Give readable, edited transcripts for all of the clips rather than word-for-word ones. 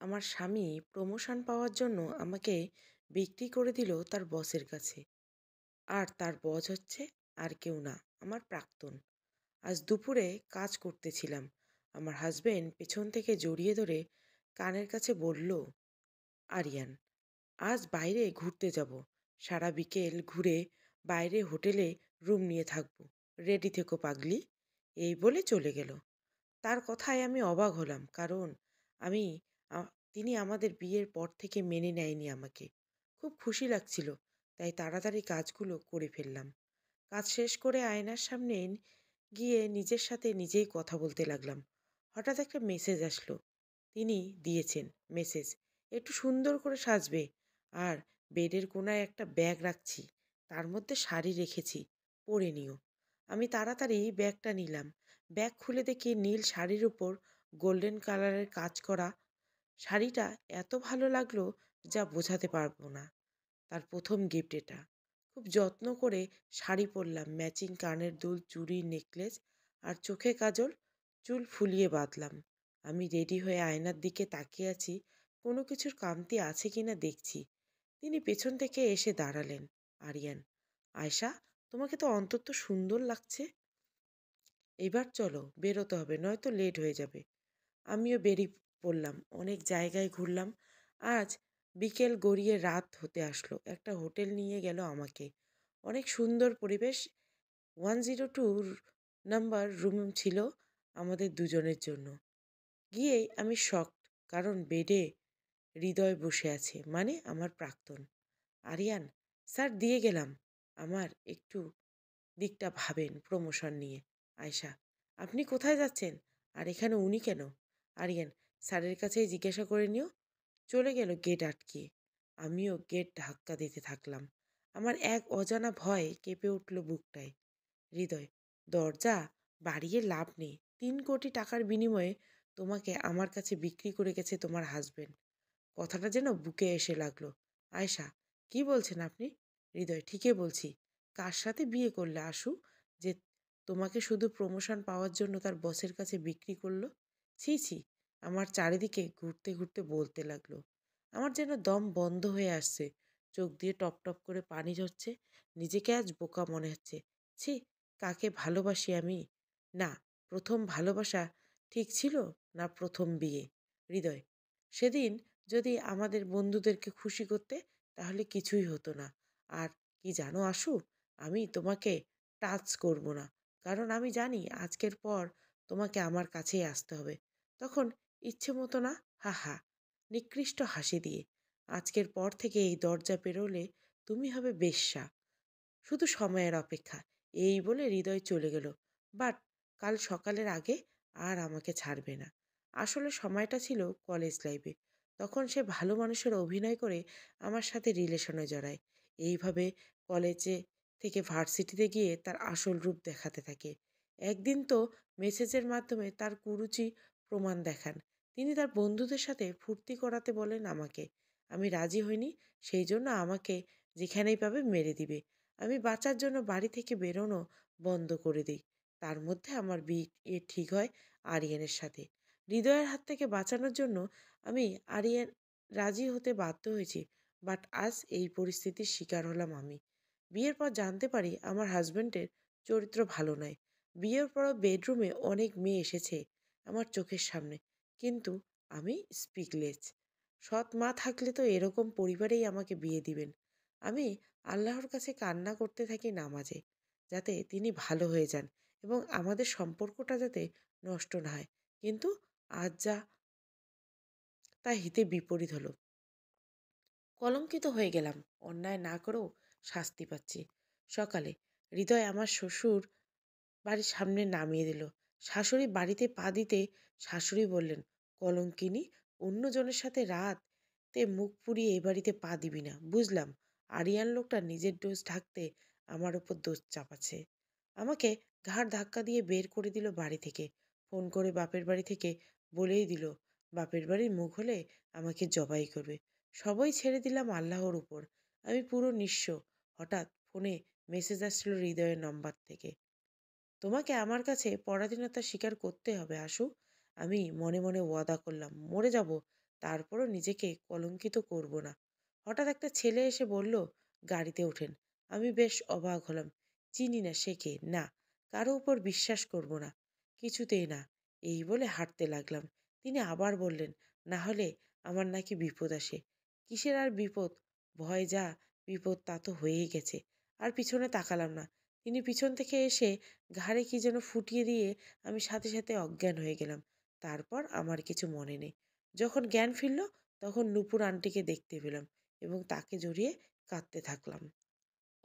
আমার স্বামী প্রমোশন পাওয়ার জন্য আমাকে বিক্রি করে দিল তার বসের কাছে। আর তার বস হচ্ছে আর কেউ না, আমার প্রাক্তন। আজ দুপুরে কাজ করতেছিলাম, আমার হাজবেন্ড পেছন থেকে জড়িয়ে ধরে কানের কাছে বলল, আরিয়ান, আজ বাইরে ঘুরতে যাব। সারা বিকেল ঘুরে বাইরে হোটেলে রুম নিয়ে থাকবো। রেডি থেকো পাগলি। এই বলে চলে গেল। তার কথায় আমি অবাক হলাম, কারণ আমি তিনি আমাদের বিয়ের পর থেকে মেনে নেয়নি আমাকে। খুব খুশি লাগছিল, তাই তাড়াতাড়ি কাজগুলো করে ফেললাম। কাজ শেষ করে আয়নার সামনে গিয়ে নিজের সাথে নিজেই কথা বলতে লাগলাম। হঠাৎ একটা মেসেজ আসলো। তিনি দিয়েছেন মেসেজ, একটু সুন্দর করে সাজবে। আর বেডের কোনায় একটা ব্যাগ রাখছি, তার মধ্যে শাড়ি রেখেছি, পরে নিও। আমি তাড়াতাড়ি ব্যাগটা নিলাম। ব্যাগ খুলে দেখি নীল শাড়ির উপর গোল্ডেন কালারের কাজ করা। শাড়িটা এত ভালো লাগলো যা বোঝাতে পারবো না। তার প্রথম গিফট এটা। খুব যত্ন করে শাড়ি পরলাম, ম্যাচিং কানের দুল, চুড়ি, নেকলেস আর চোখে কাজল। চুল ফুলিয়ে বাঁধলাম। আমি রেডি হয়ে আয়নার দিকে তাকিয়ে আছি, কোনো কিছুর কামতি আছে কিনা দেখছি। তিনি পেছন থেকে এসে দাঁড়ালেন। আরিয়ান, আয়শা, তোমাকে তো অন্তত সুন্দর লাগছে। এবার চলো, বেরোতে হবে, নয়তো লেট হয়ে যাবে। আমিও বেরিয়ে পড়লাম। অনেক জায়গায় ঘুরলাম। আজ বিকেল গড়িয়ে রাত হতে আসলো। একটা হোটেল নিয়ে গেল আমাকে। অনেক সুন্দর পরিবেশ। 102 নাম্বার রুম ছিল আমাদের দুজনের জন্য। গিয়েই আমি শকড, কারণ বেডে হৃদয় বসে আছে, মানে আমার প্রাক্তন। আরিয়ান, স্যার দিয়ে গেলাম। আমার একটু দিকটা ভাবেন প্রমোশন নিয়ে। আয়শা, আপনি কোথায় যাচ্ছেন? আর এখানে উনি কেন? আরিয়ান, স্যারের কাছেই জিজ্ঞাসা করে নিও। চলে গেল গেট আটকিয়ে। আমিও গেট ধাক্কা দিতে থাকলাম। আমার এক অজানা ভয় কেঁপে উঠল বুকটায়। হৃদয়, দরজা বাড়িয়ে লাভ নেই। 3 কোটি টাকার বিনিময়ে তোমাকে আমার কাছে বিক্রি করে গেছে তোমার হাজবেন্ড। কথাটা যেন বুকে এসে লাগলো। আয়শা, কি বলছেন আপনি? হৃদয়, ঠিকই বলছি। কার সাথে বিয়ে করলে আশু, যে তোমাকে শুধু প্রমোশন পাওয়ার জন্য তার বসের কাছে বিক্রি করলো? ছি ছি। আমার চারিদিকে ঘুরতে ঘুরতে বলতে লাগলো। আমার যেন দম বন্ধ হয়ে আসছে, চোখ দিয়ে টপ টপ করে পানি ঝরছে। নিজেকে আজ বোকা মনে হচ্ছে। ছি, কাকে ভালোবাসি আমি? না, প্রথম ভালোবাসা ঠিক ছিল, না প্রথম বিয়ে? হৃদয়, সেদিন যদি আমাদের বন্ধুদেরকে খুশি করতে, তাহলে কিছুই হতো না। আর কি জানো আশু, আমি তোমাকে টাচ করব না, কারণ আমি জানি আজকের পর তোমাকে আমার কাছেই আসতে হবে। তখন ইচ্ছে মতো না, হা হা, নিকৃষ্ট হাসি দিয়ে। আজকের পর থেকে এই দরজা পেরোলে তুমি হবে বেশ্যা, শুধু সময়ের অপেক্ষা। এই বলে হৃদয় চলে গেল। বাট কাল সকালের আগে আর আমাকে ছাড়বে না। আসলে সময়টা ছিল কলেজ লাইফে। তখন সে ভালো মানুষের অভিনয় করে আমার সাথে রিলেশনে জড়ায়। এইভাবে কলেজে থেকে ভার্সিটিতে গিয়ে তার আসল রূপ দেখাতে থাকে। একদিন তো মেসেজের মাধ্যমে তার কুরুচি প্রমাণ দেখান। তিনি তার বন্ধুদের সাথে ফুর্তি করাতে বলেন আমাকে। আমি রাজি হইনি, সেই জন্য আমাকে যেখানেই পাবে মেরে দিবে। আমি বাঁচার জন্য বাড়ি থেকে বেরোনো বন্ধ করে দিই। তার মধ্যে আমার বিয়ে ঠিক হয় আরিয়ানের সাথে। হৃদয়ের হাত থেকে বাঁচানোর জন্য আমি আরিয়ান রাজি হতে বাধ্য হয়েছি। বাট আজ এই পরিস্থিতির শিকার হলাম আমি। বিয়ের পর জানতে পারি আমার হাজবেন্ডের চরিত্র ভালো নয়। বিয়ের পরও বেডরুমে অনেক মেয়ে এসেছে আমার চোখের সামনে, কিন্তু আমি স্পিকলেস। সৎ মা থাকলে তো এরকম পরিবারেই আমাকে বিয়ে দিবেন। আমি আল্লাহর কাছে কান্না করতে থাকি নামাজে, যাতে তিনি ভালো হয়ে যান এবং আমাদের সম্পর্কটা যাতে নষ্ট না হয়। কিন্তু আজ যা তা হিতে বিপরীত হলো। কলঙ্কিত হয়ে গেলাম। অন্যায় না করেও শাস্তি পাচ্ছি। সকালে হৃদয় আমার শ্বশুর বাড়ির সামনে নামিয়ে দিল। শাশুড়ি বাড়িতে পা দিতে শাশুড়ি বললেন, কলঙ্কিনী, অন্যজনের সাথে রাতে মুখ পুড়িয়ে এ বাড়িতে পা দিবি না, বুঝলাম? আরিয়ান লোকটা নিজের দোষ ঢাকতে আমার উপর দোষ চাপাচ্ছে। আমাকে ঘাড় ধাক্কা দিয়ে বের করে দিল বাড়ি থেকে। ফোন করে বাপের বাড়ি থেকে বলেই দিল, বাপের বাড়ির মুখ হলে আমাকে জবাই করবে। সবই ছেড়ে দিলাম আল্লাহর উপর। আমি পুরো নিঃস্ব। হঠাৎ ফোনে মেসেজ আসছিল হৃদয়ের নম্বর থেকে। তোমাকে আমার কাছে পরাধীনতা স্বীকার করতে হবে আশু। আমি মনে মনে ওয়াদা করলাম, মরে যাব তারপরও নিজেকে কলঙ্কিত করব না। হঠাৎ একটা ছেলে এসে বলল, গাড়িতে ওঠেন। আমি বেশ অবাক হলাম। চিনি না সে কে। না, কারো উপর বিশ্বাস করব না, কিছুতেই না। এই বলে হাঁটতে লাগলাম। তিনি আবার বললেন, না হলে আমার নাকি বিপদ আসে। কিসের আর বিপদ? ভয় যা বিপদ তা তো হয়েই গেছে। আর পিছনে তাকালাম না। তিনি পিছন থেকে এসে ঘাড়ে কি যেন ফুটিয়ে দিয়ে আমি সাথে সাথে অজ্ঞান হয়ে গেলাম। তারপর আমার কিছু মনে নেই। যখন জ্ঞান ফিরল তখন নূপুর আন্টিকে দেখতে পেলাম এবং তাকে জড়িয়ে কাঁদতে থাকলাম।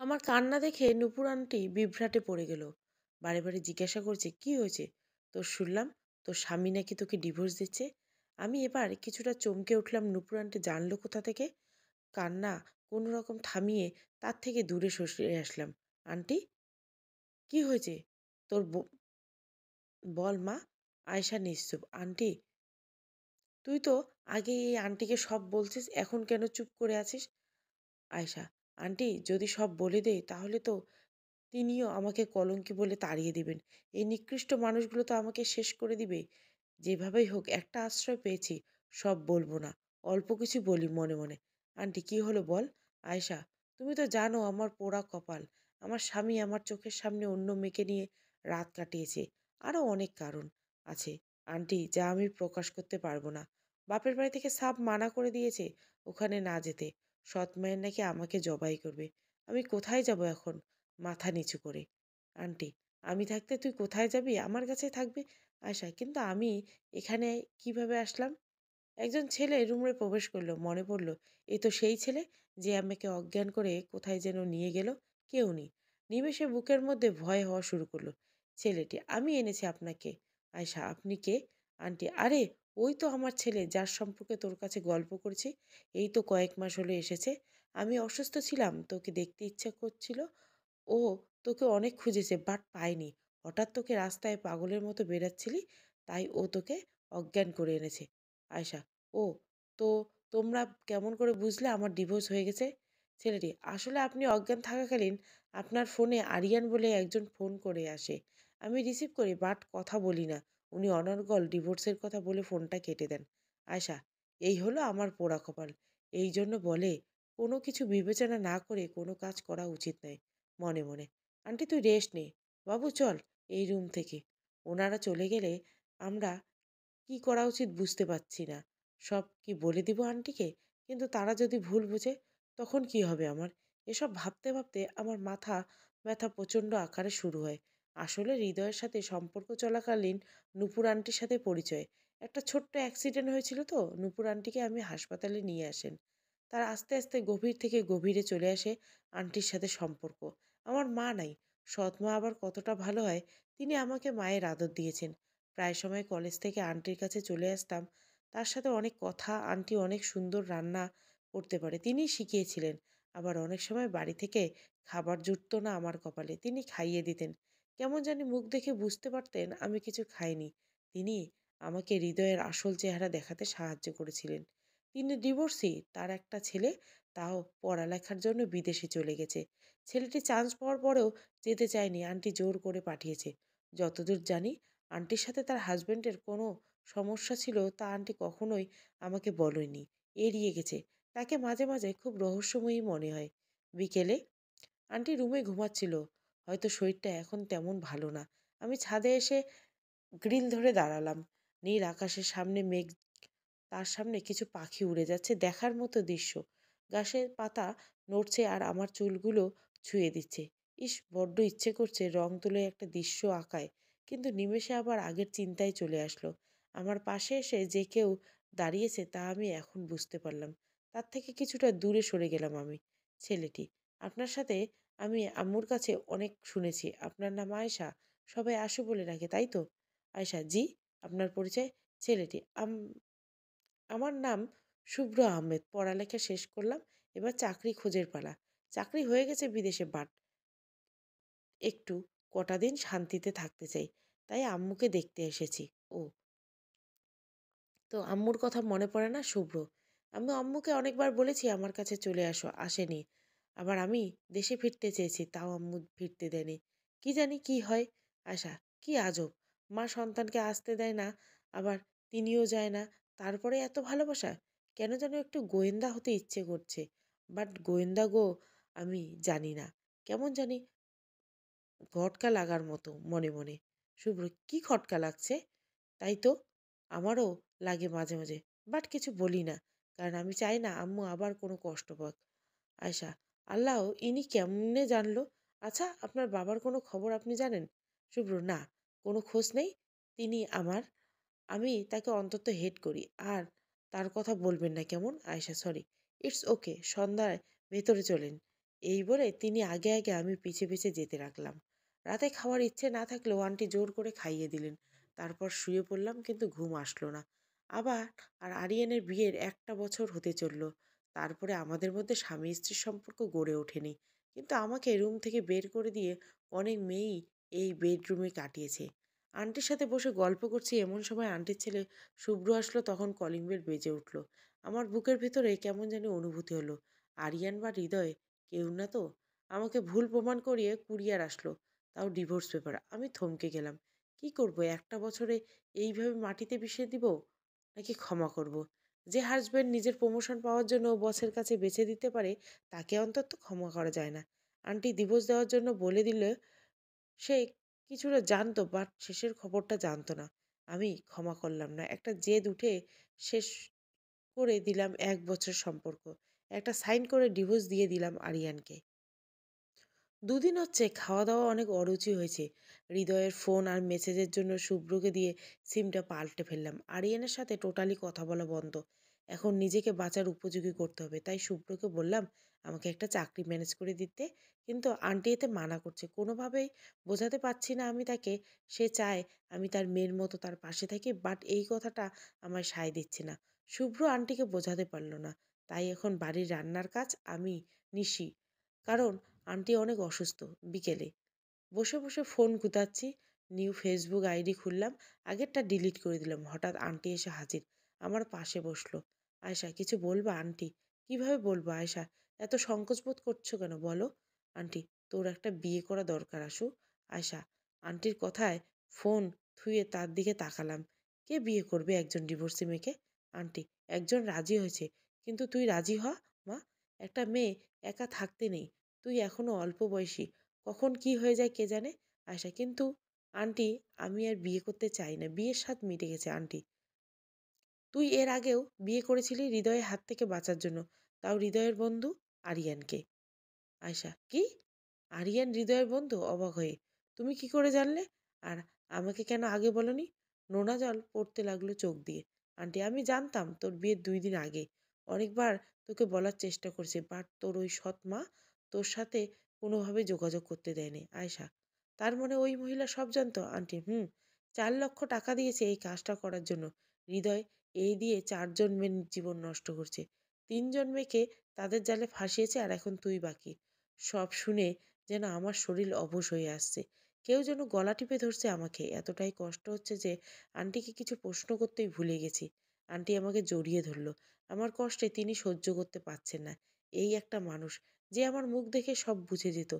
আমার কান্না দেখে নূপুর আন্টি বিভ্রাটে পড়ে গেল। বারে বারে জিজ্ঞাসা করছে, কি হয়েছে তোর? শুনলাম তোর স্বামী নাকি তোকে ডিভোর্স দিচ্ছে। আমি এবার কিছুটা চমকে উঠলাম। নূপুর আন্টি জানলো কোথা থেকে? কান্না কোনো রকম থামিয়ে তার থেকে দূরে সরে আসলাম। আন্টি, কি হয়েছে তোর? বল মা। আয়শা নিশ্চুপ। আন্টি, তুই তো আগে এই আন্টিকে সব বলছিস, এখন কেন চুপ করে আছিস? আয়শা, আন্টি যদি সব বলে দেই তাহলে তো তিনিও আমাকে কলঙ্কি বলে তাড়িয়ে দিবেন। এই নিকৃষ্ট মানুষগুলো তো আমাকে শেষ করে দিবে। যেভাবেই হোক একটা আশ্রয় পেয়েছি, সব বলবো না, অল্প কিছু বলি মনে মনে। আন্টি, কি হলো বল। আয়শা, তুমি তো জানো আমার পোড়া কপাল। আমার স্বামী আমার চোখের সামনে অন্য মেয়েকে নিয়ে রাত কাটিয়েছে। আরও অনেক কারণ আছে আন্টি, যা আমি প্রকাশ করতে পারবো না। বাপের বাড়ি থেকে সাপ মানা করে দিয়েছে ওখানে না যেতে। সৎ মায়ের নাকি আমাকে জবাই করবে। আমি কোথায় যাব এখন? মাথা নিচু করে। আন্টি, আমি থাকতে তুই কোথায় যাবি? আমার কাছে থাকবি। আয়শা, কিন্তু আমি এখানে কিভাবে আসলাম? একজন ছেলে রুমে প্রবেশ করলো। মনে পড়ল, এ তো সেই ছেলে যে আমাকে অজ্ঞান করে কোথায় যেন নিয়ে গেল। কেউ নেই। নিমেষে বুকের মধ্যে ভয় হওয়া শুরু করলো। ছেলেটি, আমি এনেছি আপনাকে। আয়শা, আপনি কে? আন্টি, আরে ওই তো আমার ছেলে যার সম্পর্কে তোর কাছে গল্প করছি। এই তো কয়েক মাস হলো এসেছে। আমি অসুস্থ ছিলাম, তোকে দেখতে ইচ্ছা করছিল। ও তোকে অনেক খুঁজেছে বাট পায়নি। হঠাৎ তোকে রাস্তায় পাগলের মতো বেড়াচ্ছিলি, তাই ও তোকে অজ্ঞান করে এনেছে। আয়শা, ও তো তোমরা কেমন করে বুঝলে আমার ডিভোর্স হয়ে গেছে? ছেলেটি, আসলে আপনি অজ্ঞান থাকাকালীন আপনার ফোনে আরিয়ান বলে একজন ফোন করে আসে। আমি রিসিভ করি বাট কথা বলি না। উনি অনর্গল ডিভোর্সের কথা বলে ফোনটা কেটে দেন। আয়শা, এই হলো আমার পোড়া কপাল। এই জন্য বলে কোনো কিছু বিবেচনা না করে কোনো কাজ করা উচিত নয়। মনে মনে, আন্টি তুই রেস্ট নে। বাবু চল এই রুম থেকে। ওনারা চলে গেলে আমরা কি করা উচিত বুঝতে পারছি না। সব কি বলে দিব আন্টিকে? কিন্তু তারা যদি ভুল বুঝে তখন কি হবে আমার? এসব ভাবতে ভাবতে আমার মাথা ব্যথা প্রচণ্ড আকারে শুরু হয়। আসলে হৃদয়ের সাথে সম্পর্ক চলাকালীন নূপুর আন্টির সাথে পরিচয়। একটা ছোট্ট অ্যাক্সিডেন্ট হয়েছিল তো নূপুর আন্টিকে আমি হাসপাতালে নিয়ে আসেন। তার আস্তে আস্তে গভীর থেকে গভীরে চলে আসে আন্টির সাথে সম্পর্ক। আমার মা নাই, সৎ মা আবার কতটা ভালো হয় তিনি আমাকে মায়ের আদর দিয়েছেন। প্রায় সময় কলেজ থেকে আন্টির কাছে চলে আসতাম। তার সাথে অনেক কথা, আন্টি অনেক সুন্দর রান্না করতে পারে, তিনিই শিখিয়েছিলেন। আবার অনেক সময় বাড়ি থেকে খাবার জুটতো না আমার কপালে, তিনি খাইয়ে দিতেন। কেমন জানি মুখ দেখে বুঝতে পারতেন আমি কিছু খাইনি। তিনি আমাকে হৃদয়ের আসল চেহারা দেখাতে সাহায্য করেছিলেন। তিনি ডিভোর্সি, তার একটা ছেলে, তাও পড়ালেখার জন্য বিদেশে চলে গেছে। ছেলেটি চান্স পাওয়ার পরেও যেতে চায়নি, আন্টি জোর করে পাঠিয়েছে। যতদূর জানি আন্টির সাথে তার হাজবেন্ডের কোনো সমস্যা ছিল তা আন্টি কখনোই আমাকে বলেনি, এড়িয়ে গেছে। তাকে মাঝে মাঝে খুব রহস্যময়ী মনে হয়। বিকেলে আন্টি রুমে ঘুমাচ্ছিল, হয়তো শরীরটা এখন তেমন ভালো না। আমি ছাদে এসে গ্রিল ধরে দাঁড়ালাম। নীল আকাশের সামনে মেঘ, তার সামনে কিছু পাখি উড়ে যাচ্ছে, দেখার মতো দৃশ্য। গাছের পাতা নড়ছে আর আমার চুলগুলো ছুঁয়ে দিচ্ছে। ইস, বড্ড ইচ্ছে করছে রং তুলে একটা দৃশ্য আঁকায়, কিন্তু নিমেষে আবার আগের চিন্তায় চলে আসলো। আমার পাশে এসে যে কেউ দাঁড়িয়েছে তা আমি এখন বুঝতে পারলাম। তার থেকে কিছুটা দূরে সরে গেলাম আমি। ছেলেটি, আপনার সাথে আমি আম্মুর কাছে অনেক শুনেছি আপনার নাম আয়েশা, সবাই আশু বলে রাখে, তাই তো? আয়েশা, জি। আপনার পরিচয়? ছেলেটি, আমার নাম শুভ্র আহমেদ। পড়ালেখা শেষ করলাম, এবার চাকরি খোঁজের পালা। চাকরি হয়ে গেছে বিদেশে, বাট একটু কটা দিন শান্তিতে থাকতে চাই, তাই আম্মুকে দেখতে এসেছি। ও, তো আম্মুর কথা মনে পড়ে না? শুভ্র, আমি আম্মুকে অনেকবার বলেছি আমার কাছে চলে আসো, আসেনি। আবার আমি দেশে ফিরতে চেয়েছি, তাও আম্মু ফিরতে দেয়নি। কি জানি কি হয়। আশা, কি আজব, মা সন্তানকে আসতে দেয় না, আবার তিনিও যায় না। তারপরে এত ভালোবাসা? কেন যেন একটু গোয়েন্দা হতে ইচ্ছে করছে। বাট গোয়েন্দা গো আমি জানি না। কেমন জানি খটকা লাগার মতো মনে মনে। শুভ্র, কি খটকা লাগছে? তাই তো, আমারও লাগে মাঝে মাঝে, বাট কিছু বলি না, কারণ আমি চাই না আম্মু আবার কোনো কষ্ট পাক। আয়শা, আল্লাহ, ইনি কেমনে জানলো? আচ্ছা, আপনার বাবার কোনো খবর আপনি জানেন? শুভ্র, না, কোনো খোঁজ নেই। তিনি আমার, আমি তাকে অন্তত হেট করি। আর তার কথা বলবেন না কেমন? আয়েশা, সরি, ইটস ওকে, সন্ধ্যায় ভেতরে চলেন। এই বলে তিনি আগে আগে, আমি পিছে পিছে যেতে লাগলাম। রাতে খাওয়ার ইচ্ছে না থাকলেও আন্টি জোর করে খাইয়ে দিলেন। তারপর শুয়ে পড়লাম, কিন্তু ঘুম আসলো না। আবার আর আরিয়ানের বিয়ের 1টা বছর হতে চলল। তারপরে আমাদের মধ্যে স্বামী স্ত্রীর সম্পর্ক গড়ে ওঠেনি, কিন্তু আমাকে রুম থেকে বের করে দিয়ে অনেক মেয়েই এই বেডরুমে কাটিয়েছে। আন্টির সাথে বসে গল্প করছি, এমন সময় আন্টির ছেলে শুভ্র আসলো। তখন কলিং বেল বেজে উঠল। আমার বুকের ভেতরে কেমন জানি অনুভূতি হলো। আরিয়ান বা হৃদয়, কেউ না তো? আমাকে ভুল প্রমাণ করিয়ে কুরিয়ার আসলো, তাও ডিভোর্স পেপার। আমি থমকে গেলাম। কি করব? 1টা বছরে এইভাবে মাটিতে মিশিয়ে দিব, নাকি ক্ষমা করব? যে হাজব্যান্ড নিজের প্রমোশন পাওয়ার জন্য বসের কাছে বেছে দিতে পারে, তাকে অন্তত ক্ষমা করা যায় না। আন্টি ডিভোর্স দেওয়ার জন্য বলে দিলে সে কিছুটা জানতো, বাট শেষের খবরটা জানতো না। আমি ক্ষমা করলাম না। একটা জেদ উঠে শেষ করে দিলাম 1 বছর সম্পর্ক। একটা সাইন করে ডিভোর্স দিয়ে দিলাম আরিয়ানকে। দুদিন হচ্ছে খাওয়া দাওয়া অনেক অরুচি হয়েছে। হৃদয়ের ফোন আর মেসেজের জন্য শুভ্রকে দিয়ে সিমটা পাল্টে ফেললাম। আরিয়ানের সাথে টোটালি কথা বলা বন্ধ। এখন নিজেকে বাঁচার উপযোগী করতে হবে। তাই শুভ্রকে বললাম আমাকে একটা চাকরি ম্যানেজ করে দিতে। কিন্তু আন্টি এতে মানা করছে। কোনোভাবেই বোঝাতে পারছি না আমি তাকে। সে চায় আমি তার মেয়ের মতো তার পাশে থাকি, বাট এই কথাটা আমার সায় দিচ্ছে না। শুভ্র আন্টিকে বোঝাতে পারল না। তাই এখন বাড়ির রান্নার কাজ আমি নিশি। কারণ আন্টি অনেক অসুস্থ। বিকেলে বসে বসে ফোন গুতাচ্ছি। নিউ ফেসবুক আইডি খুললাম। আগেরটা ডিলিট করে দিলাম। হঠাৎ আন্টি এসে হাজির। আমার পাশে বসলো। আয়শা, কিছু বলবা? আন্টি, কিভাবে বলবো আয়শা? এত সংকোচ বোধ করছো কেন বলো? আন্টি, তোর একটা বিয়ে করা দরকার আশু। আয়শা, আন্টির কথায় ফোন থুয়ে তার দিকে তাকালাম। কে বিয়ে করবে একজন ডিভোর্সি মেয়েকে? আন্টি, একজন রাজি হয়েছে। কিন্তু তুই রাজি হ, মা। একটা মেয়ে একা থাকতে নেই। তুই এখনো অল্প বয়সী, কখন কি হয়ে যায় কে জানে। আয়শা, কিন্তু আন্টি, আমি আর বিয়ে করতে চাই না। বিয়ের স্বাদ মিটে গেছে আন্টি। তুই এর আগেও বিয়ে করেছিলি হৃদয়ের হাত থেকে বাঁচার জন্য, তাও হৃদয়ের বন্ধু আরিয়ানকে। আয়শা, কি? আরিয়ান হৃদয়ের বন্ধু? অবাক হয়ে, তুমি কি করে জানলে? আর আমাকে কেন আগে বলনি? নোনা জল পড়তে লাগলো চোখ দিয়ে। আন্টি, আমি জানতাম তোর বিয়ের 2 দিন আগে। অনেকবার তোকে বলার চেষ্টা করছে, বাট তোর ওই সৎ মা তোর সাথে কোনোভাবে যোগাযোগ করতে দেয়নি। আয়শা, তার মানে ওই মহিলা সব জানতো? আন্টি, হুম। 4 লক্ষ টাকা দিয়েছে এই কাজটা করার জন্য। হৃদয় এই দিয়ে 4জন মেয়ের জীবন নষ্ট করছে। 3জন মেয়েকে তাদের জালে ফাঁসিয়েছে, আর এখন তুই বাকি। সব শুনে যেন আমার শরীর অবশ হয়ে আসছে। কেউ যেন গলা টিপে ধরছে আমাকে। এতটাই কষ্ট হচ্ছে যে আন্টিকে কিছু প্রশ্ন করতেই ভুলে গেছি। আন্টি আমাকে জড়িয়ে ধরলো। আমার কষ্টে তিনি সহ্য করতে পারছেন না। এই একটা মানুষ যে আমার মুখ দেখে সব বুঝে যেত।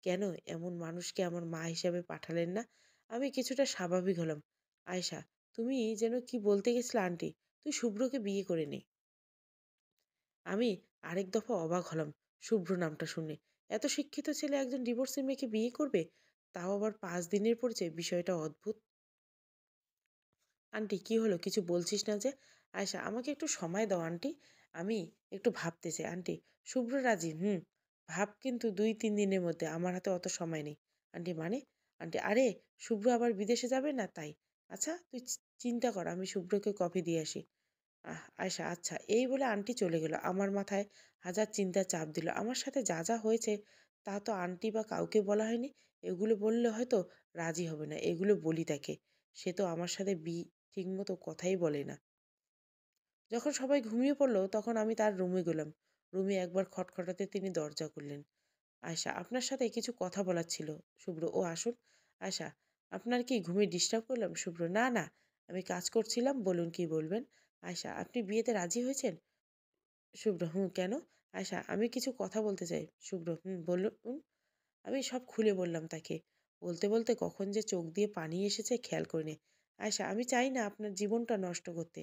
কেন এমন মানুষকে আমার মা হিসাবে পাঠালেন না? আমি কিছুটা স্বাভাবিক হলাম। আয়শা, তুমি যেন কি বলতে গেছিলে আন্টি? তুই শুভ্রকে বিয়ে করে নে। আমি আরেক দফা অবাক হলাম শুভ্র নামটা শুনে। এত শিক্ষিত ছেলে একজন ডিভোর্সি মেয়েকে বিয়ে করবে? তাও আবার 5 দিনের পরিচয়। বিষয়টা অদ্ভুত। আন্টি, কি হলো? কিছু বলছিস না যে? আয়শা, আমাকে একটু সময় দাও আন্টি, আমি একটু ভাবতে চাই। আন্টি, শুভ্র রাজি? হুম। ভাব, কিন্তু 2-3 দিনের মধ্যে। আমার হাতে অত সময় নেই। আন্টি, মানে? আন্টি, আরে, শুভ্র আবার বিদেশে যাবে না তাই। আচ্ছা, তুই চিন্তা কর, আমি শুভ্রকে কফি দিয়ে আসি। আয়শা, আচ্ছা, এই বলে আন্টি চলে গেল। আমার মাথায় হাজার চিন্তার চাপ দিল। আমার সাথে যা যা হয়েছে তা তো আন্টি বা কাউকে বলা হয়নি। এগুলো বললে হয়তো রাজি হবে না। এগুলো বলি তাকে। সে তো আমার সাথে ঠিকমতো কথাই বলে না। যখন সবাই ঘুমিয়ে পড়লো তখন আমি তার রুমে গেলাম। রুমে একবার খটখটাতে তিনি দরজা খুললেন। আয়শা, আপনার সাথে কিছু কথা বলার ছিল। শুভ্র, ও আসুন। আয়শা, আপনার কি ঘুমিয়ে ডিস্টার্ব করলাম? শুভ্র, না না, আমি কাজ করছিলাম, বলুন কি বলবেন। আয়শা, আপনি বিয়েতে রাজি হয়েছেন? শুভ্র, হুম, কেন? আয়শা, আমি কিছু কথা বলতে চাই। শুভ্র, হুম, বলুন। আমি সব খুলে বললাম তাকে। বলতে বলতে কখন যে চোখ দিয়ে পানি এসেছে খেয়াল করিনি। আয়শা, আমি চাই না আপনার জীবনটা নষ্ট করতে।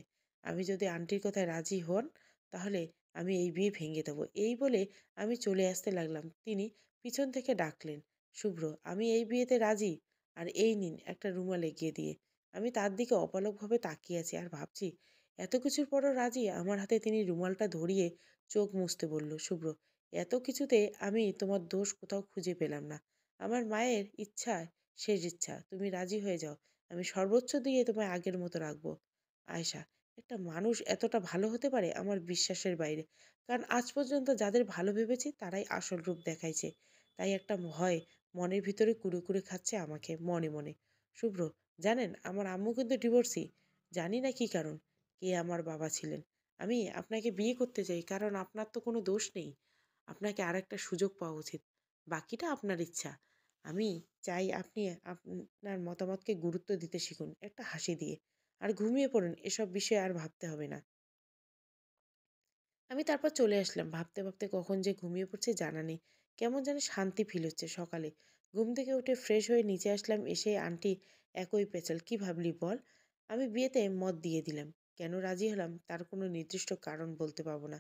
আমি যদি আন্টির কথায় রাজি হন তাহলে আমি এই বিয়ে ভেঙে দেবো। এই বলে আমি চলে আসতে লাগলাম। তিনি পিছন থেকে ডাকলেন, শুভ্র, আমি এই বিয়েতে রাজি। আর এই নিন একটা রুমাল এগিয়ে দিয়ে। আমি তার দিকে অপলকভাবে তাকিয়ে আছি আর ভাবছি এত কিছুর পরও রাজি। আমার হাতে তিনি রুমালটা ধরিয়ে চোখ মুছতে বলল, শুভ্র, এত কিছুতে আমি তোমার দোষ কোথাও খুঁজে পেলাম না। আমার মায়ের ইচ্ছা, শেষ ইচ্ছা, তুমি রাজি হয়ে যাও। আমি সর্বোচ্চ দিয়ে তোমায় আগের মতো রাখবো। আয়শা, একটা মানুষ এতটা ভালো হতে পারে আমার বিশ্বাসের বাইরে। কারণ আজ পর্যন্ত যাদের ভালো ভেবেছি তারাই আসল রূপ দেখাইছে। তাই একটা ভয় মনের ভিতরে কুরে কুরে খাচ্ছে আমাকে মনে মনে। শুভ্র, জানেন আমার আম্মু কিন্তু ডিভোর্সি। জানি না কি কারণ, কে আমার বাবা ছিলেন। আমি আপনাকে বিয়ে করতে চাই কারণ আপনার তো কোনো দোষ নেই। আপনাকে আর একটা সুযোগ পাওয়া উচিত। বাকিটা আপনার ইচ্ছা। আমি চাই আপনি আপনার মতামতকে গুরুত্ব দিতে শিখুন একটা হাসি দিয়ে। আর ঘুমিয়ে পড়ুন, এসব বিষয়ে আর ভাবতে হবে না। আমি তারপর চলে আসলাম। ভাবতে ভাবতে কখন যে ঘুমিয়ে পড়ছি জানা নেই। কেমন যেন শান্তি ফিল হচ্ছে সকালে। ঘুম থেকে উঠে ফ্রেশ হয়ে নিচে আসলাম। এসে আন্টি একই পেঁচাল, কি ভাবলি বল? আমি বিয়েতে মত দিয়ে দিলাম। কেন রাজি হলাম তার কোনো নির্দিষ্ট কারণ বলতে পারবো না।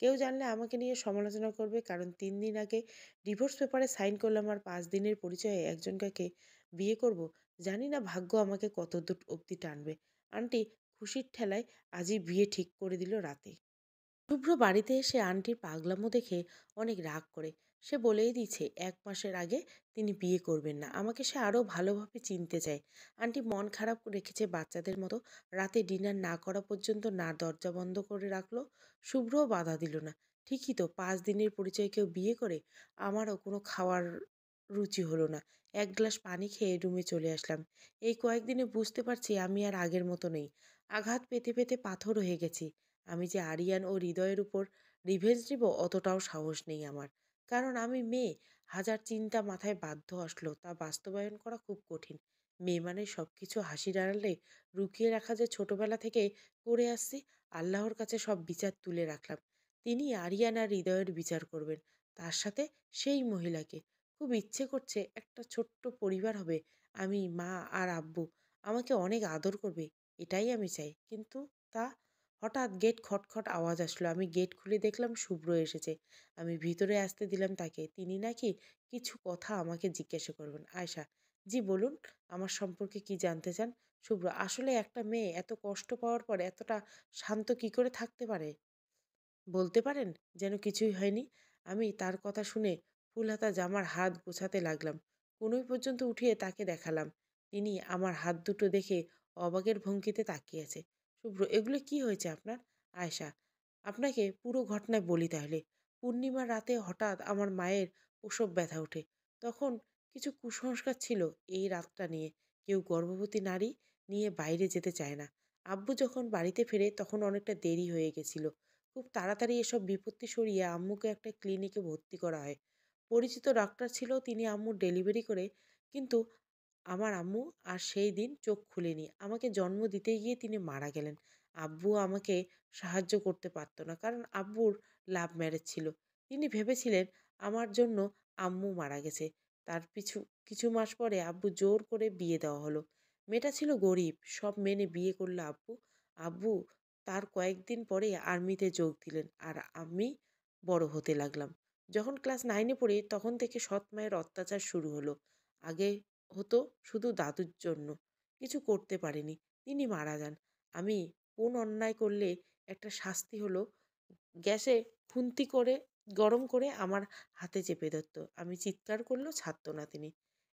কেউ জানলে আমাকে নিয়ে সমালোচনা করবে, কারণ 3 দিন আগে ডিভোর্স পেপারে সাইন করলাম আর 5 দিনের পরিচয়ে একজনকে বিয়ে করব। জানি না ভাগ্য আমাকে কত দূর অবধি টানবে। আন্টি খুশির ঠেলায় আজই বিয়ে ঠিক করে দিল রাতে। শুভ্র বাড়িতে এসে আন্টির পাগলামো দেখে অনেক রাগ করে। সে বলেই দিচ্ছে 1 মাসের আগে তিনি বিয়ে করবেন না। আমাকে সে আরও ভালোভাবে চিনতে চায়। আন্টি মন খারাপ রেখেছে বাচ্চাদের মতো। রাতে ডিনার না করা পর্যন্ত না দরজা বন্ধ করে রাখলো। শুভ্রও বাধা দিল না। ঠিকই তো, 5 দিনের পরিচয় কেউ বিয়ে করে? আমারও কোনো খাওয়ার রুচি হলো না। 1 গ্লাস পানি খেয়ে রুমে চলে আসলাম। এই কয়েকদিনে বুঝতে পারছি আমি আর আগের মতো নেই। আঘাত পেতে পেতে পাথর হয়ে গেছি। আমি যে আরিয়ান ও হৃদয়ের উপর রিভেঞ্জ নিব অতটাও সাহস নেই আমার। কারণ আমি মেয়ে। হাজার চিন্তা মাথায় বাধ্য আসলো তা বাস্তবায়ন করা খুব কঠিন। মেয়ে মানে সব কিছু হাসির আড়ালে লুকিয়ে রাখা যে ছোটবেলা থেকে করে আসছি। আল্লাহর কাছে সব বিচার তুলে রাখলাম। তিনি আরিয়ান আর হৃদয়ের বিচার করবেন। তার সাথে সেই মহিলাকে। খুব ইচ্ছে করছে একটা ছোট্ট পরিবার হবে। আমি, মা আর আব্বু আমাকে অনেক আদর করবে। এটাই আমি চাই। কিন্তু তা হঠাৎ গেট খটখট আওয়াজ আসলো। আমি গেট খুলে দেখলাম শুভ্র এসেছে। আমি ভিতরে আসতে দিলাম তাকে। তিনি নাকি কিছু কথা আমাকে জিজ্ঞাসা করবেন। আয়শা, জি বলুন, আমার সম্পর্কে কি জানতে চান? শুভ্র, আসলে একটা মেয়ে এত কষ্ট পাওয়ার পর এতটা শান্ত কি করে থাকতে পারে? বলতে পারেন যেন কিছুই হয়নি। আমি তার কথা শুনে ফুলহাতা জামার হাত গোছাতে লাগলাম। কনুই পর্যন্ত উঠিয়ে তাকে দেখালাম। তিনি আমার হাত দুটো দেখে অবাকের ভঙ্গিতে তাকিয়ে আছে। শুভ্র, এগুলো কি হয়েছে আপনার? আয়শা, আপনাকে পুরো ঘটনায় বলি তাহলে। পূর্ণিমার রাতে হঠাৎ আমার মায়ের প্রসব ব্যথা ওঠে। তখন কিছু কুসংস্কার ছিল এই রাতটা নিয়ে। কেউ গর্ভবতী নারী নিয়ে বাইরে যেতে চায় না। আব্বু যখন বাড়িতে ফেরে তখন অনেকটা দেরি হয়ে গেছিল। খুব তাড়াতাড়ি এসব বিপত্তি সরিয়ে আম্মুকে একটা ক্লিনিকে ভর্তি করা হয়। পরিচিত ডাক্তার ছিল, তিনি আম্মুর ডেলিভারি করে। কিন্তু আমার আম্মু আর সেই দিন চোখ খুলেনি। আমাকে জন্ম দিতে গিয়ে তিনি মারা গেলেন। আব্বু আমাকে সাহায্য করতে পারত না, কারণ আব্বুর লাভ ম্যারেজ ছিল। তিনি ভেবেছিলেন আমার জন্য আম্মু মারা গেছে। তার কিছু মাস পরে আব্বু জোর করে বিয়ে দেওয়া হলো। মেয়েটা ছিল গরিব, সব মেনে বিয়ে করলো আব্বু। আব্বু তার কয়েকদিন পরে আর্মিতে যোগ দিলেন আর আমি বড় হতে লাগলাম। যখন ক্লাস 9-এ পড়ি তখন থেকে সৎ মায়ের অত্যাচার শুরু হলো। আগে হতো শুধু দাদুর জন্য। কিছু করতে পারিনি। তিনি মারা যান। আমি কোন অন্যায় করলে একটা শাস্তি হলো, গ্যাসে খুন্তি করে গরম করে আমার হাতে চেপে ধরত। আমি চিৎকার করলেও ছাড়ত না তিনি।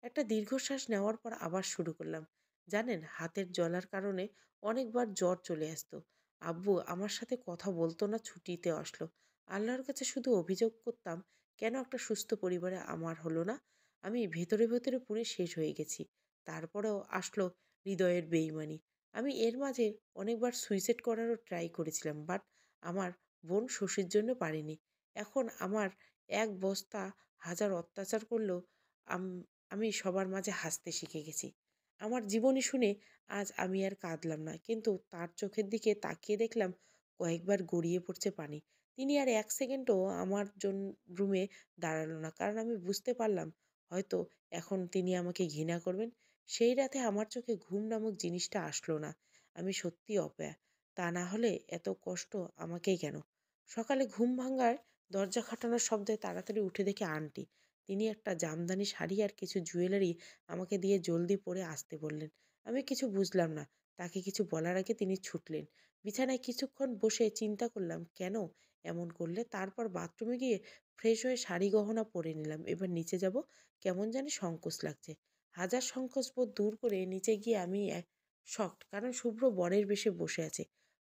একটা দীর্ঘশ্বাস নেওয়ার পর আবার শুরু করলাম। জানেন, হাতের জ্বলার কারণে অনেকবার জ্বর চলে আসতো। আব্বু আমার সাথে কথা বলতো না, ছুটিতে আসলো। আল্লাহর কাছে শুধু অভিযোগ করতাম, কেন একটা সুস্থ পরিবারে আমার হলো না? আমি ভেতরে ভেতরে পুড়ে শেষ হয়ে গেছি। তারপরেও আসলো হৃদয়ের বেইমানি। আমি এর মাঝে অনেকবার সুইসাইড করারও ট্রাই করেছিলাম, বাট আমার বোন শশীর জন্য পারিনি। এখন আমার এক বস্তা হাজার অত্যাচার করলেও আমি সবার মাঝে হাসতে শিখে গেছি। আমার জীবনী শুনে আজ আমি আর কাঁদলাম না, কিন্তু তার চোখের দিকে তাকিয়ে দেখলাম কয়েকবার গড়িয়ে পড়ছে পানি। তিনি আর 1 সেকেন্ডও আমার রুমে দাঁড়ালো না, কারণ আমি বুঝতে পারলাম হয়তো এখন তিনি আমাকে ঘৃণা করবেন। সেই রাতে আমার চোখে ঘুম নামক জিনিসটা আসলো না। আমি সত্যি অপয়া। তা না হলে এত কষ্ট আমাকেই কেন? সকালে ঘুম ভাঙার দরজা খাটানোর শব্দে তাড়াতাড়ি উঠে দেখি আন্টি। তিনি একটা জামদানি শাড়ি আর কিছু জুয়েলারি আমাকে দিয়ে জলদি পরে আসতে বললেন। আমি কিছু বুঝলাম না। তাকে কিছু বলার আগে তিনি ছুটলেন। বিছানায় কিছুক্ষণ বসে চিন্তা করলাম কেন এমন করলে। তারপর বাথরুমে গিয়ে ফ্রেশ হয়ে শাড়ি গহনা পরে নিলাম। এবার নিচে যাব, কেমন জানি সংকোচ লাগছে। হাজার সংকোচ বোধ দূর করে নিচে গিয়ে আমি শকড, কারণ শুভ্র বরের বেশে বসে আছে।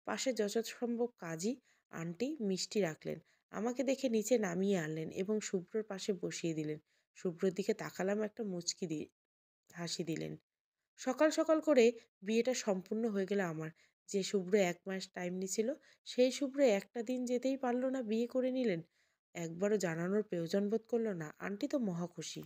পাশে যথাসম্ভব কাজী আন্টি মিষ্টি রাখলেন। আমাকে দেখে নিচে নামিয়ে আনলেন এবং শুভ্রর পাশে বসিয়ে দিলেন। শুভ্রর দিকে তাকালাম, একটা মুচকি দিয়ে হাসি দিলেন। সকাল সকাল করে বিয়েটা সম্পূর্ণ হয়ে গেল আমার। যে শুভ্র 1 মাস টাইম নিছিল, সেই শুভ্র একটা দিন যেতেই পারল না বিয়ে করে নিলেন। একবারও জানানোর প্রয়োজন বোধ করলো না। আন্টি তো মহা খুশি।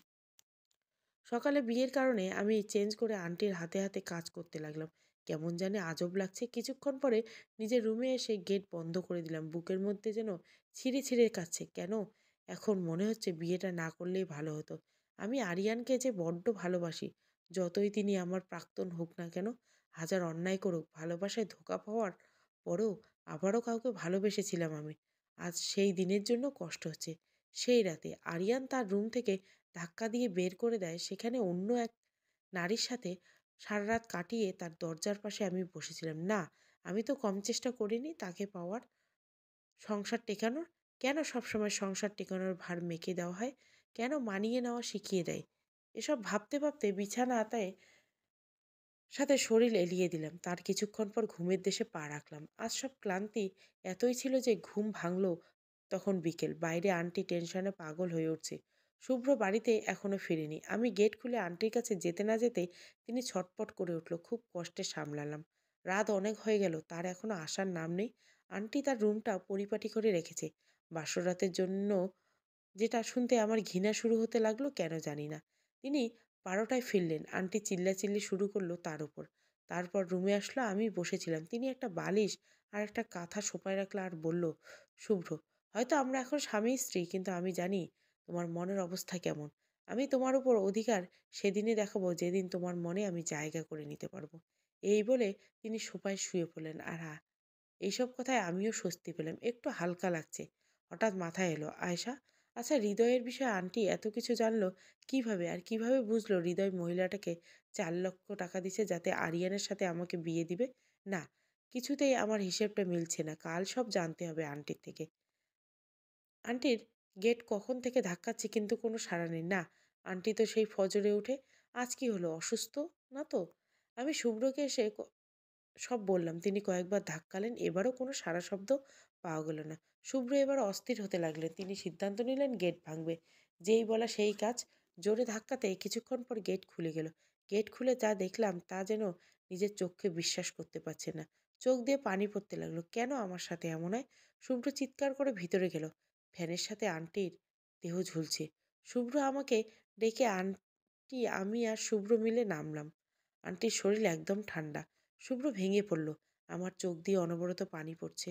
সকালে বিয়ের কারণে আমি চেঞ্জ করে আন্টির হাতে হাতে কাজ করতে লাগলাম। কেমন জানি আজব লাগছে। কিছুক্ষণ পরে নিজের রুমে এসে গেট বন্ধ করে দিলাম। বুকের মধ্যে যেন ছিঁড়ে ছিঁড়ে কাচ্ছে। কেন এখন মনে হচ্ছে বিয়েটা না করলেই ভালো হতো। আমি আরিয়ানকে যে বড্ড ভালোবাসি। যতই তিনি আমার প্রাক্তন হোক না কেন, হাজার অন্যায় করুক, ভালোবাসায় ধোঁকা পাওয়ার পরেও আবারও কাউকে ভালোবেসেছিলাম আমি। আজ সেই দিনের জন্য কষ্ট হচ্ছে। সেই রাতে আরিয়ান তার রুম থেকে ধাক্কা দিয়ে বের করে দেয়, সেখানে অন্য এক নারীর সাথে সারারাত কাটিয়ে তার দরজার পাশে আমি বসেছিলাম। না, আমি তো কম চেষ্টা করিনি তাকে পাওয়ার, সংসার টেকানোর। কেন সবসময় সংসার টেকানোর ভার মেকে দেওয়া হয়? কেন মানিয়ে নেওয়া শিখিয়ে দেয়? এসব ভাবতে ভাবতে বিছানাতে সাথে শরীর এলিয়ে দিলাম। তার কিছুক্ষণ পর ঘুমের দেশে পা রাখলাম। আজ সব ক্লান্তি এতই ছিল যে ঘুম ভাঙল তখন বিকেল। বাইরে আন্টি টেনশনে পাগল হয়ে উঠছে। শুভ্র বাড়িতে এখনো ফিরেনি। আমি গেট খুলে আন্টির কাছে যেতে না যেতেই তিনি ছটপট করে উঠল। খুব কষ্টে সামলালাম। রাত অনেক হয়ে গেল, তার এখনো আসার নাম নেই। আন্টি তার রুমটা পরিপাটি করে রেখেছে। বাসরাতের জন্য যেটা শুনতে আমার ঘৃণা শুরু হতে লাগলো কেন জানি না। তিনি 12টায় ফিরলেন। আন্টি চিল্লাচিল্লি শুরু করলো তার উপর। তারপর রুমে আসলো। আমি বসেছিলাম। তিনি একটা বালিশ আর একটা কাঁথা সোফায় রাখলো আর বলল, শুভ্র, হয়তো আমরা এখন স্বামী স্ত্রী, কিন্তু আমি জানি তোমার মনের অবস্থা কেমন। আমি তোমার উপর অধিকার সেদিনই দেখাবো যেদিন তোমার মনে আমি জায়গা করে নিতে পারবো। এই বলে তিনি সোফায় শুয়ে পড়লেন। আর এইসব কথায় আমিও স্বস্তি পেলাম। একটু হালকা লাগছে। হঠাৎ মাথায় এলো, আয়েশা, আচ্ছা হৃদয়ের বিষয়ে আন্টি এত কিছু জানলো কিভাবে? আর কিভাবে বুঝলো হৃদয় মহিলাটাকে 4 লক্ষ টাকা দিছে যাতে আরিয়ানের সাথে আমাকে বিয়ে দিবে? না, কিছুতেই আমার হিসেবটা মিলছে না। কাল সব জানতে হবে আন্টির থেকে। আন্টির গেট কখন থেকে ধাক্কাচ্ছি কিন্তু কোনো সাড়া নেই। না, আন্টি তো সেই ফজরে উঠে। আজ কি হলো, অসুস্থ না তো? আমি শুভ্রকে এসে সব বললাম। তিনি কয়েকবার ধাক্কালেন, এবারও কোনো সাড়া শব্দ পাওয়া গেল না। শুভ্র এবার অস্থির হতে লাগলেন। তিনি সিদ্ধান্ত নিলেন গেট ভাঙবে। যেই বলা সেই কাজ। জোরে ধাক্কাতে কিছুক্ষণ পর গেট খুলে গেল। গেট খুলে যা দেখলাম তা যেন নিজের চোখকে বিশ্বাস করতে পারছে না। চোখ দিয়ে পানি পড়তে লাগলো। কেন আমার সাথে এমন হয়? শুভ্র চিৎকার করে ভিতরে গেল। ফ্যানের সাথে আন্টির দেহ ঝুলছে। শুভ্র আমাকে ডেকে আন্টি, আমি আর শুভ্র মিলে নামলাম। আন্টির শরীর একদম ঠান্ডা। শুভ্র ভেঙে পড়ল। আমার চোখ দিয়ে অনবরত পানি পড়ছে।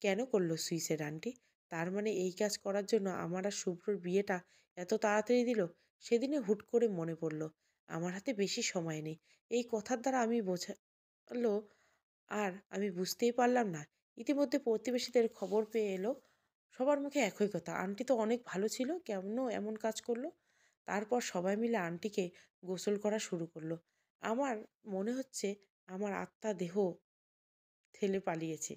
কেন করলো সুইসাইড আন্টি? তার মানে এই কাজ করার জন্য আমার আর শুভ্রর বিয়েটা এত তাড়াতাড়ি দিল? সেদিনে হুট করে মনে পড়ল আমার হাতে বেশি সময় নেই। এই কথার দ্বারা আমি বোঝালো, আর আমি বুঝতেই পারলাম না। ইতিমধ্যে প্রতিবেশীদের খবর পেয়ে এলো। সবার মুখে একই কথা, আন্টি তো অনেক ভালো ছিল, কেন এমন কাজ করলো? তারপর সবাই মিলে আন্টিকে গোসল করা শুরু করলো। আমার মনে হচ্ছে আমার আত্মা দেহ ঠেলে পালিয়েছে।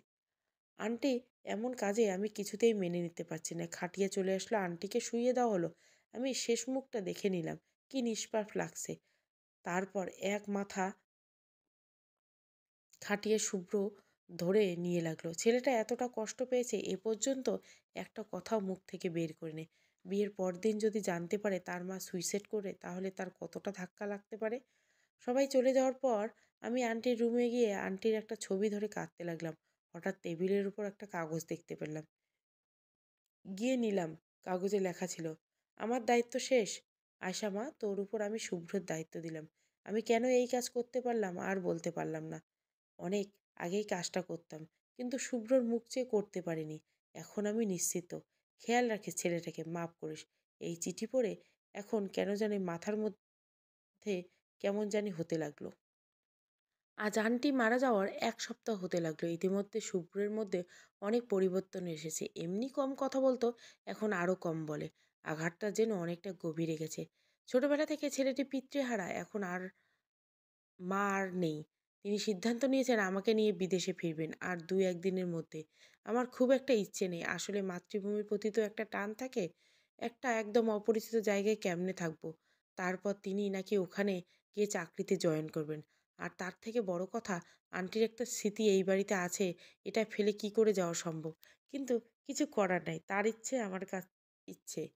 আন্টি এমন কাজে আমি কিছুতেই মেনে নিতে পারছি না। খাটিয়ে চলে আসলো, আন্টিকে শুইয়ে দেওয়া হলো। আমি শেষ মুখটা দেখে নিলাম। কি নিষ্পাপ লাগছে। তারপর এক মাথা খাটিয়ে শুভ্র ধরে নিয়ে লাগলো। ছেলেটা এতটা কষ্ট পেয়েছে এ পর্যন্ত একটা কথাও মুখ থেকে বের করেনি। বিয়ের পরদিন যদি জানতে পারে তার মা সুইসাইড করে, তাহলে তার কতটা ধাক্কা লাগতে পারে। সবাই চলে যাওয়ার পর আমি আন্টির রুমে গিয়ে আন্টির একটা ছবি ধরে কাঁদতে লাগলাম। হঠাৎ টেবিলের উপর একটা কাগজ দেখতে পেলাম। গিয়ে নিলাম। কাগজে লেখা ছিল, আমার দায়িত্ব শেষ। আয়শা মা, তোর উপর আমি শুভ্রর দায়িত্ব দিলাম। আমি কেন এই কাজ করতে পারলাম আর বলতে পারলাম না। অনেক আগেই কাজটা করতাম, কিন্তু শুভ্রর মুখ চেয়ে করতে পারিনি। এখন আমি নিশ্চিত। খেয়াল রাখিস ছেলেটাকে, মাফ করিস। এই চিঠি পড়ে এখন কেন জানি মাথার মধ্যে কেমন জানি হতে লাগলো। আজ আন্টি মারা যাওয়ার ১ সপ্তাহ হতে লাগলো। ইতিমধ্যে শুভ্রের মধ্যে অনেক পরিবর্তন এসেছে। এমনি কম কথা বলতো, এখন আরো কম বলে। আঘাতটা যেন অনেকটা গভীরে গেছে। ছোটবেলা থেকে ছেলেটি পিতৃহারা, এখন আর মা আর নেই। তিনি সিদ্ধান্ত নিয়েছেন আমাকে নিয়ে বিদেশে ফিরবেন আর ২-১ দিনের মধ্যে। আমার খুব একটা ইচ্ছে নেই। আসলে মাতৃভূমির প্রতি তো একটা টান থাকে। একটা একদম অপরিচিত জায়গায় কেমনে থাকবো? তারপর তিনি নাকি ওখানে গিয়ে চাকরিতে জয়েন করবেন। আর তার থেকে বড় কথা, আন্টির একটা স্মৃতি এই বাড়িতে আছে, এটা ফেলে কি করে যাওয়া সম্ভব? কিন্তু কিছু করার নাই। তার ইচ্ছে আমার ইচ্ছে।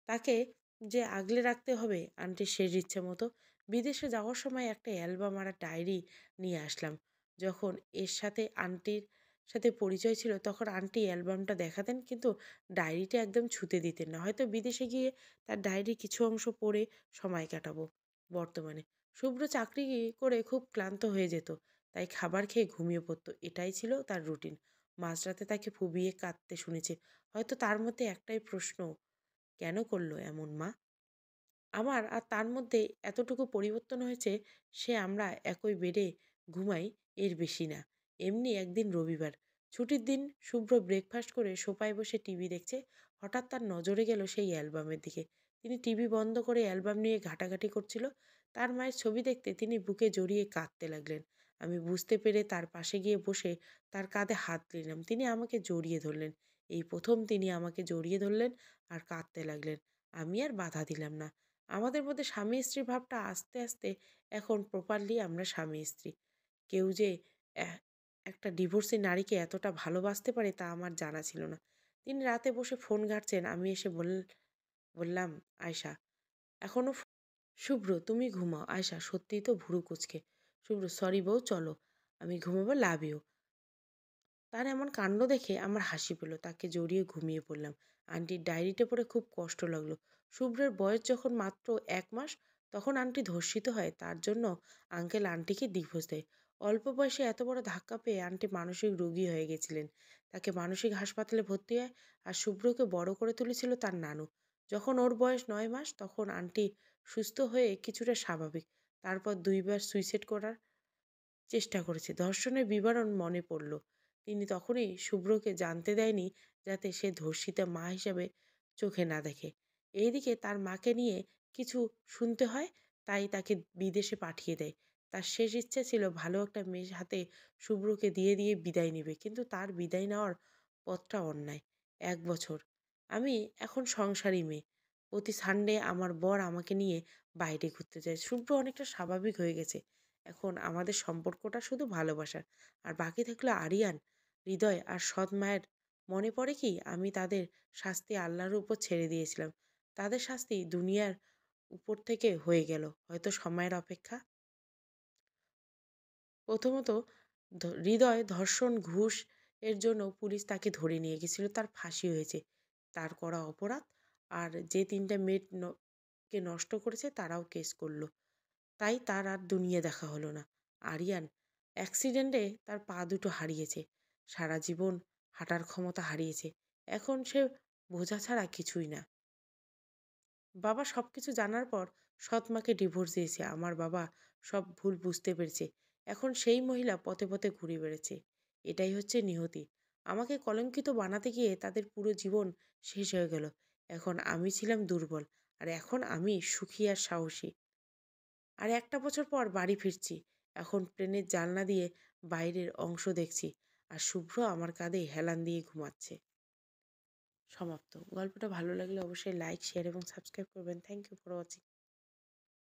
তাকে যে আগলে রাখতে হবে আন্টির শেষ ইচ্ছে মতো। বিদেশে যাওয়ার সময় একটা অ্যালবাম আর ডায়েরি নিয়ে আসলাম। যখন এর সাথে আন্টির সাথে পরিচয় ছিল তখন আন্টি অ্যালবামটা দেখাতেন, কিন্তু ডায়েরিটা একদম ছুঁতে দিতেন না। হয়তো বিদেশে গিয়ে তার ডায়েরির কিছু অংশ পড়ে সময় কাটাবো। বর্তমানে শুভ্র চাকরি করে খুব ক্লান্ত হয়ে যেত, তাই খাবার খেয়ে ঘুমিয়ে পড়তো। এটাই ছিল তার রুটিন। মাঝরাতে তাকে ফুবিয়ে কাঁদতে শুনেছে। হয়তো তার মধ্যে একটাই প্রশ্ন, কেন করলো এমন মা? আমার আর তার মধ্যে এতটুকু পরিবর্তন হয়েছে, সে আমরা একই বেডে ঘুমাই, এর বেশি না। এমনি একদিন রবিবার, ছুটির দিন, শুভ্র ব্রেকফাস্ট করে সোফায় বসে টিভি দেখছে। হঠাৎ তার নজরে গেল সেই অ্যালবামের দিকে। তিনি টিভি বন্ধ করে অ্যালবাম নিয়ে ঘাটাঘাটি করছিল। তার মায়ের ছবি দেখতে তিনি বুকে জড়িয়ে কাঁদতে লাগলেন। আমি বুঝতে পেরে তার পাশে গিয়ে বসে তার কাঁধে হাত দিলাম। তিনি আমাকে জড়িয়ে ধরলেন। এই প্রথম তিনি আমাকে জড়িয়ে ধরলেন আর কাঁদতে লাগলেন। আমি আর বাধা দিলাম না। আমাদের মধ্যে স্বামী স্ত্রী ভাবটা আস্তে আস্তে এখন প্রপারলি আমরা স্বামী স্ত্রী। কেউ যে এ- একটা ডিভোর্সি নারীকে এতটা ভালোবাসতে পারে তা আমার জানা ছিল না। তিনি রাতে বসে ফোন ঘাঁটছেন, আমি এসে বললাম, আয়শা এখনো শুভ্র তুমি ঘুমাও। আয়শা সত্যিই তো ভুরু কুচকে। শুভ্র সরি বউ, চলো আমি ঘুমাবো, লাভ ইউ। তার এমন কাণ্ড দেখে আমার হাসি পেল। তাকে জড়িয়ে ঘুমিয়ে পড়লাম। আন্টির ডায়েরিটা পড়ে খুব কষ্ট লাগলো। শুভ্রের বয়স যখন মাত্র ১ মাস, তখন আন্টি ধর্ষিত হয়। তার জন্য আঙ্কেল আন্টিকে ডিভোর্স দেয়। অল্প বয়সে এত বড় ধাক্কা পেয়ে আন্টি মানসিক রোগী হয়ে গেছিলেন। তাকে মানসিক হাসপাতালে ভর্তি হয়। আর শুভ্রকে বড় করে তুলেছিল তার নানু। যখন ওর বয়স ৯ মাস তখন আন্টি সুস্থ হয়ে কিছুটা স্বাভাবিক। তারপর ২ বার সুইসাইড করার চেষ্টা করেছে। ধর্ষণের বিবরণ মনে পড়ল। তিনি তখনই শুভ্রকে জানতে দেয়নি, যাতে সে ধর্ষিতা মা হিসাবে চোখে না দেখে। এইদিকে তার মাকে নিয়ে কিছু শুনতে হয়, তাই তাকে বিদেশে পাঠিয়ে দেয়। তার শেষ ইচ্ছা ছিল ভালো একটা মেয়ের হাতে শুভ্রকে দিয়ে বিদায় নেবে, কিন্তু তার বিদায় নেওয়ার পথটা অন্যায়। ১ বছর আমি এখন সংসারী মেয়ে। প্রতি সানডে আমার বর আমাকে নিয়ে বাইরে ঘুরতে যায়। শুভ্র অনেকটা স্বাভাবিক হয়ে গেছে। এখন আমাদের সম্পর্কটা শুধু ভালোবাসার। আর বাকি থাকলো আরিয়ান, হৃদয় আর সৎ মায়ের। মনে পড়ে কি আমি তাদের শাস্তি আল্লাহর উপর ছেড়ে দিয়েছিলাম। তাদের শাস্তি দুনিয়ার উপর থেকে হয়ে গেল, হয়তো সময়ের অপেক্ষা। প্রথমত হৃদয় ধর্ষণ ঘুষ এর জন্য পুলিশ তাকে ধরে নিয়ে গেছিল, তার ফাঁসি হয়েছে। তার করা অপরাধ। আর যে ৩টা মেয়ে কে নষ্ট করেছে তারাও কেস করলো। তাই তার আর দুনিয়া দেখা হলো না। আরিয়ান অ্যাক্সিডেন্টে তার পা দুটো হারিয়েছে। সারা জীবন হাঁটার ক্ষমতা হারিয়েছে। এখন সে বোঝা ছাড়া কিছুই না। বাবা সবকিছু জানার পর সৎ মাকে ডিভোর্স দিয়েছে। আমার বাবা সব ভুল বুঝতে পেরেছে। এখন সেই মহিলা পথে পথে ঘুরে বেড়াচ্ছে। এটাই হচ্ছে নিয়তি। আমাকে কলঙ্কিত বানাতে গিয়ে তাদের পুরো জীবন শেষ হয়ে গেল। এখন আমি ছিলাম দুর্বল, আর এখন আমি সুখী আর সাহসী। আর ১টা বছর পর বাড়ি ফিরছি। এখন ট্রেনের জানলা দিয়ে বাইরের অংশ দেখছি। আর শুভ্র আমার কাঁধে হেলান দিয়ে ঘুমাচ্ছে। সমাপ্ত। গল্পটা ভালো লাগলে অবশ্যই লাইক, শেয়ার এবং সাবস্ক্রাইব করবেন। Thank you for watching.